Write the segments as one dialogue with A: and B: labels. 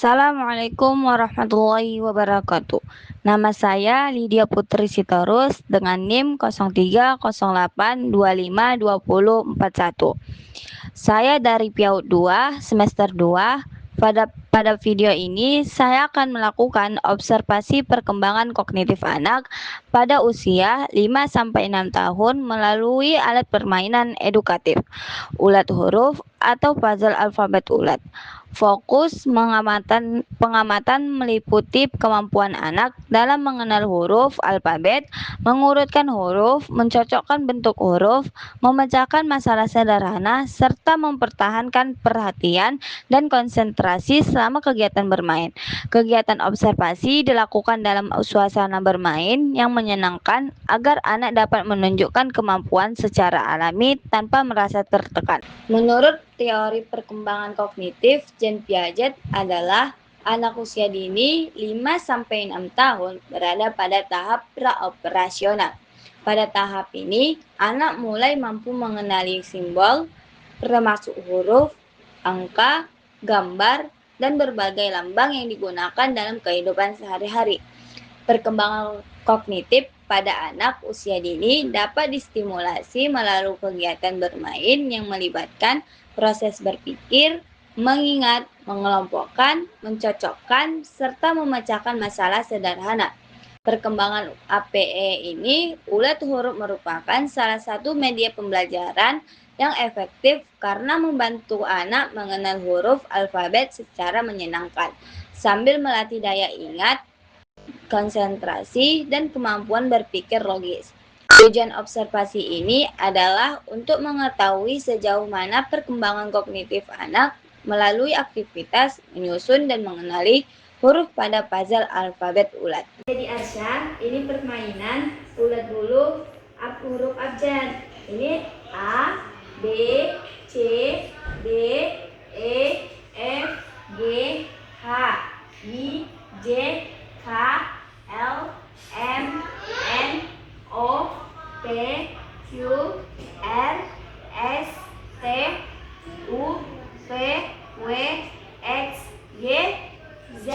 A: Assalamualaikum warahmatullahi wabarakatuh. Nama saya Lydia Putri Sitorus dengan NIM 0308252041. Saya dari PAUD 2 semester 2. Pada video ini saya akan melakukan observasi perkembangan kognitif anak pada usia 5-6 tahun melalui alat permainan edukatif, ulat huruf atau puzzle alfabet ulat. Fokus pengamatan meliputi kemampuan anak dalam mengenal huruf alfabet, mengurutkan huruf, mencocokkan bentuk huruf, memecahkan masalah sederhana, serta mempertahankan perhatian dan konsentrasi selama kegiatan bermain. Kegiatan observasi dilakukan dalam suasana bermain yang menyenangkan agar anak dapat menunjukkan kemampuan secara alami tanpa merasa tertekan. Menurut teori perkembangan kognitif Jean Piaget adalah anak usia dini 5-6 tahun berada pada tahap praoperasional. Pada tahap ini, anak mulai mampu mengenali simbol, termasuk huruf, angka, gambar, dan berbagai lambang yang digunakan dalam kehidupan sehari-hari. Perkembangan kognitif pada anak usia dini dapat distimulasi melalui kegiatan bermain yang melibatkan proses berpikir, mengingat, mengelompokkan, mencocokkan, serta memecahkan masalah sederhana. Perkembangan APE ini, ulat huruf merupakan salah satu media pembelajaran yang efektif karena membantu anak mengenal huruf alfabet secara menyenangkan, sambil melatih daya ingat, konsentrasi, dan kemampuan berpikir logis. Tujuan observasi ini adalah untuk mengetahui sejauh mana perkembangan kognitif anak melalui aktivitas menyusun dan mengenali huruf pada puzzle alfabet ulat. Jadi Arsya, ini permainan ulat bulu huruf abjad. Ini A, B, C, D, E, F, G, H, I, J, K, L, M, N, O, P, Q, R, S, T, U, V, W, X, Y, Z.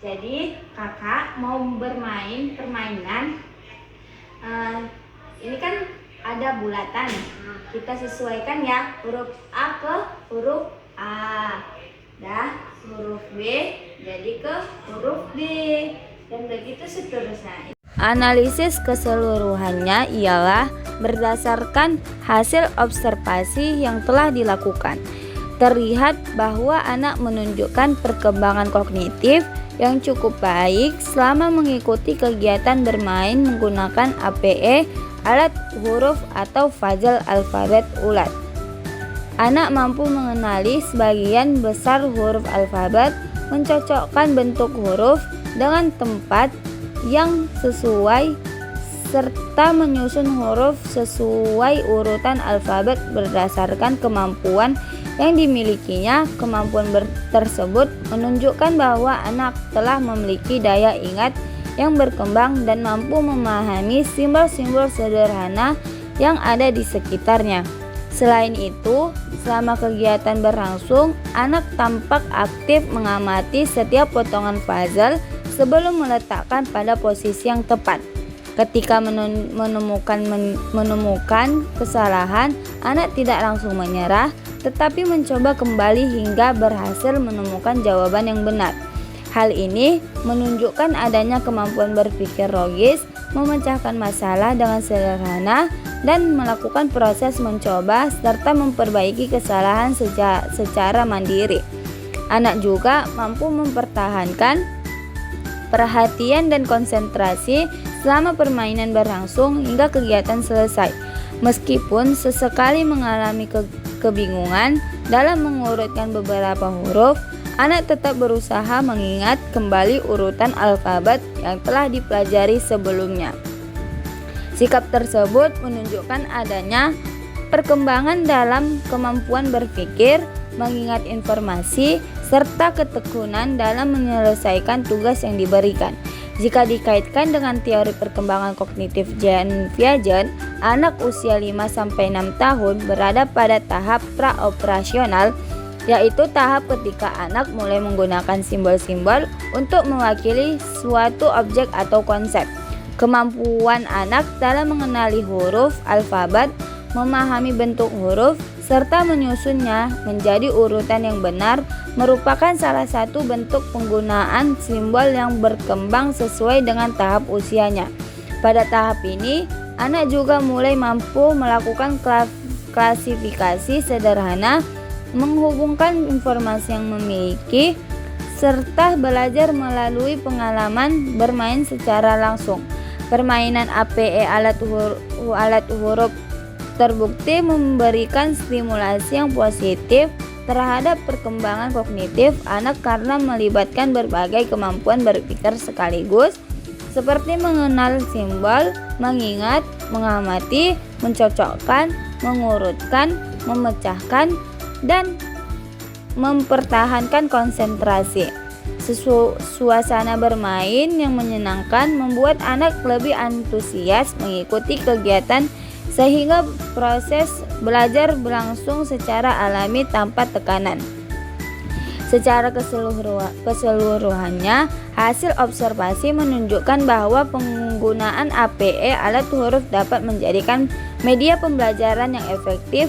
A: Jadi kakak mau bermain permainan, ini kan ada bulatan, kita sesuaikan ya huruf A ke huruf A, huruf B jadi ke huruf B, dan begitu seterusnya. Analisis keseluruhannya ialah berdasarkan hasil observasi yang telah dilakukan. Terlihat bahwa anak menunjukkan perkembangan kognitif yang cukup baik selama mengikuti kegiatan bermain menggunakan APE, alat huruf atau puzzle alfabet ulat. Anak mampu mengenali sebagian besar huruf alfabet, mencocokkan bentuk huruf dengan tempat yang sesuai, serta menyusun huruf sesuai urutan alfabet berdasarkan kemampuan yang dimilikinya. Kemampuan tersebut menunjukkan bahwa anak telah memiliki daya ingat yang berkembang dan mampu memahami simbol-simbol sederhana yang ada di sekitarnya. Selain itu, selama kegiatan berlangsung, anak tampak aktif mengamati setiap potongan puzzle sebelum meletakkan pada posisi yang tepat. Ketika menemukan kesalahan, anak tidak langsung menyerah, tetapi mencoba kembali hingga berhasil menemukan jawaban yang benar. Hal ini menunjukkan adanya kemampuan berpikir logis, memecahkan masalah dengan sederhana, dan melakukan proses mencoba serta memperbaiki kesalahan secara mandiri. Anak juga mampu mempertahankan perhatian dan konsentrasi selama permainan berlangsung hingga kegiatan selesai. Meskipun sesekali mengalami kebingungan dalam mengurutkan beberapa huruf, anak tetap berusaha mengingat kembali urutan alfabet yang telah dipelajari sebelumnya. Sikap tersebut menunjukkan adanya perkembangan dalam kemampuan berpikir, mengingat informasi, serta ketekunan dalam menyelesaikan tugas yang diberikan. Jika dikaitkan dengan teori perkembangan kognitif Jean Piaget, anak usia 5-6 tahun berada pada tahap praoperasional. yaitu tahap ketika anak mulai menggunakan simbol-simbol untuk mewakili suatu objek atau konsep. Kemampuan anak dalam mengenali huruf alfabet, memahami bentuk huruf, serta menyusunnya menjadi urutan yang benar merupakan salah satu bentuk penggunaan simbol yang berkembang sesuai dengan tahap usianya. Pada tahap ini, anak juga mulai mampu melakukan klasifikasi sederhana, menghubungkan informasi yang memiliki, serta belajar melalui pengalaman bermain secara langsung. Permainan APE alat huruf terbukti memberikan stimulasi yang positif terhadap perkembangan kognitif anak karena melibatkan berbagai kemampuan berpikir sekaligus, seperti mengenal simbol, mengingat, mengamati, mencocokkan, mengurutkan, memecahkan, dan mempertahankan konsentrasi. Suasana bermain yang menyenangkan membuat anak lebih antusias mengikuti kegiatan sehingga proses belajar berlangsung secara alami tanpa tekanan. Secara keseluruhannya, hasil observasi menunjukkan bahwa penggunaan APE alat huruf dapat menjadikan media pembelajaran yang efektif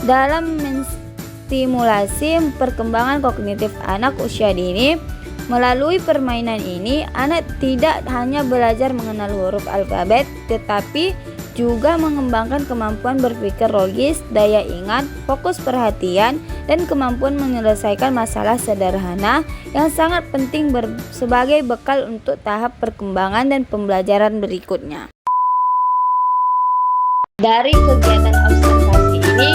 A: dalam menstimulasi perkembangan kognitif anak usia dini. Melalui permainan ini, anak tidak hanya belajar mengenal huruf alfabet, tetapi juga mengembangkan kemampuan berpikir logis, daya ingat, fokus perhatian, dan kemampuan menyelesaikan masalah sederhana yang sangat penting sebagai bekal untuk tahap perkembangan dan pembelajaran berikutnya. Dari kegiatan observasi ini